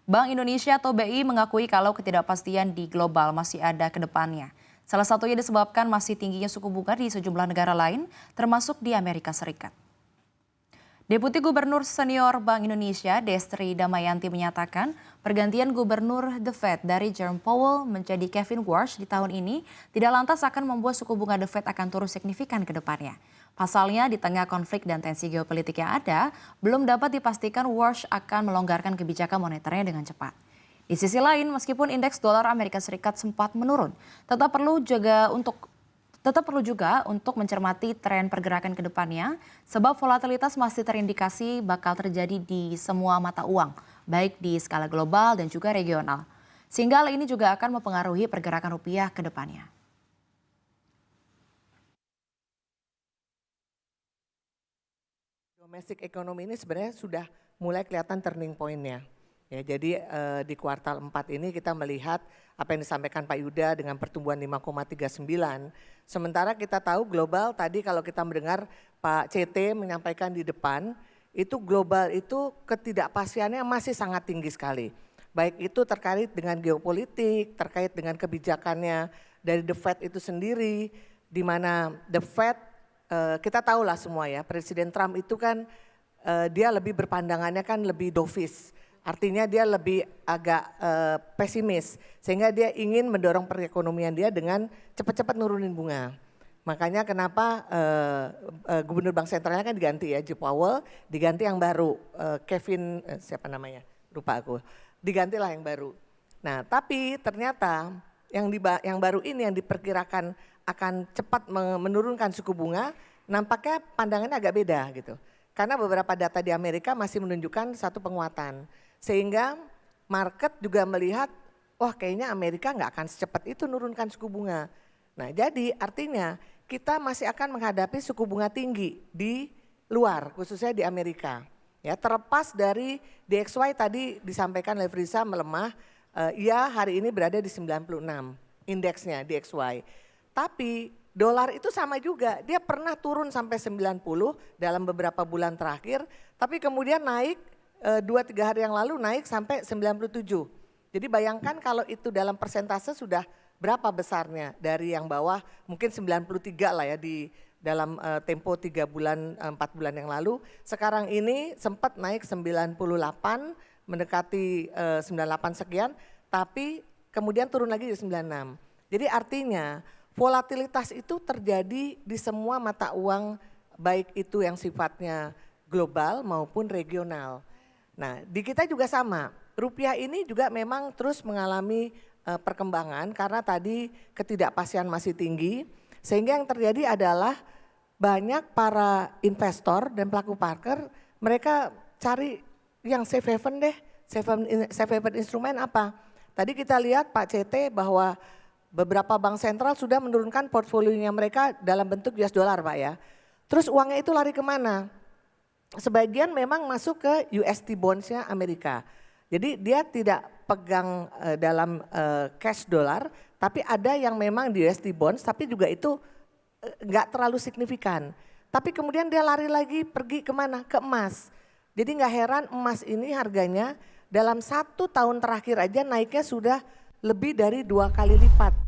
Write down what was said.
Bank Indonesia atau BI mengakui kalau ketidakpastian di global masih ada ke depannya. Salah satunya disebabkan masih tingginya suku bunga di sejumlah negara lain, termasuk di Amerika Serikat. Deputi Gubernur Senior Bank Indonesia, Destri Damayanti menyatakan pergantian Gubernur The Fed dari Jerome Powell menjadi Kevin Warsh di tahun ini tidak lantas akan membuat suku bunga The Fed akan turun signifikan ke depannya. Pasalnya di tengah konflik dan tensi geopolitik yang ada, belum dapat dipastikan Warsh akan melonggarkan kebijakan moneternya dengan cepat. Di sisi lain, meskipun indeks dolar Amerika Serikat sempat menurun, Tetap perlu juga untuk mencermati tren pergerakan ke depannya, sebab volatilitas masih terindikasi bakal terjadi di semua mata uang, baik di skala global dan juga regional. Sehingga hal ini juga akan mempengaruhi pergerakan rupiah ke depannya. Domestic economy ini sebenarnya sudah mulai kelihatan turning point-nya. Ya, jadi di kuartal 4 ini kita melihat apa yang disampaikan Pak Yuda dengan pertumbuhan 5,39. Sementara kita tahu global tadi kalau kita mendengar Pak CT menyampaikan di depan, itu global itu ketidakpastiannya masih sangat tinggi sekali. Baik itu terkait dengan geopolitik, terkait dengan kebijakannya dari The Fed itu sendiri, di mana The Fed kita tahu lah semua ya, Presiden Trump itu kan dia lebih berpandangannya kan lebih dovish. Artinya dia lebih agak pesimis sehingga dia ingin mendorong perekonomian dia dengan cepat-cepat nurunin bunga. Makanya kenapa Gubernur Bank Sentralnya kan diganti ya, Jerome Powell, diganti yang baru Kevin siapa namanya? Lupa aku. Digantilah yang baru. Nah, tapi ternyata yang baru ini yang diperkirakan akan cepat menurunkan suku bunga, nampaknya pandangannya agak beda gitu. Karena beberapa data di Amerika masih menunjukkan satu penguatan. Sehingga market juga melihat, wah kayaknya Amerika nggak akan secepat itu nurunkan suku bunga. Nah jadi artinya kita masih akan menghadapi suku bunga tinggi di luar, khususnya di Amerika. Ya, terlepas dari DXY tadi disampaikan oleh Frisa melemah, ia hari ini berada di 96 indeksnya DXY. Tapi dolar itu sama juga, dia pernah turun sampai 90 dalam beberapa bulan terakhir, tapi kemudian naik 2-3 hari yang lalu naik sampai 97. Jadi bayangkan kalau itu dalam persentase sudah berapa besarnya dari yang bawah mungkin 93 lah ya di dalam tempo 3 bulan 4 bulan yang lalu. Sekarang ini sempat naik 98 mendekati 98 sekian tapi kemudian turun lagi di 96. Jadi artinya volatilitas itu terjadi di semua mata uang baik itu yang sifatnya global maupun regional. Nah di kita juga sama, rupiah ini juga memang terus mengalami perkembangan karena tadi ketidakpastian masih tinggi. Sehingga yang terjadi adalah banyak para investor dan pelaku pasar mereka cari yang safe haven deh, safe haven instrumen apa. Tadi kita lihat Pak CT bahwa beberapa bank sentral sudah menurunkan portfolionya mereka dalam bentuk US dollar Pak ya. Terus uangnya itu lari kemana? Sebagian memang masuk ke USD bonds-nya Amerika. Jadi dia tidak pegang dalam cash dolar, tapi ada yang memang di USD bonds, tapi juga itu nggak terlalu signifikan. Tapi kemudian dia lari lagi pergi kemana? Ke emas. Jadi nggak heran emas ini harganya dalam 1 tahun terakhir aja naiknya sudah lebih dari 2 kali lipat.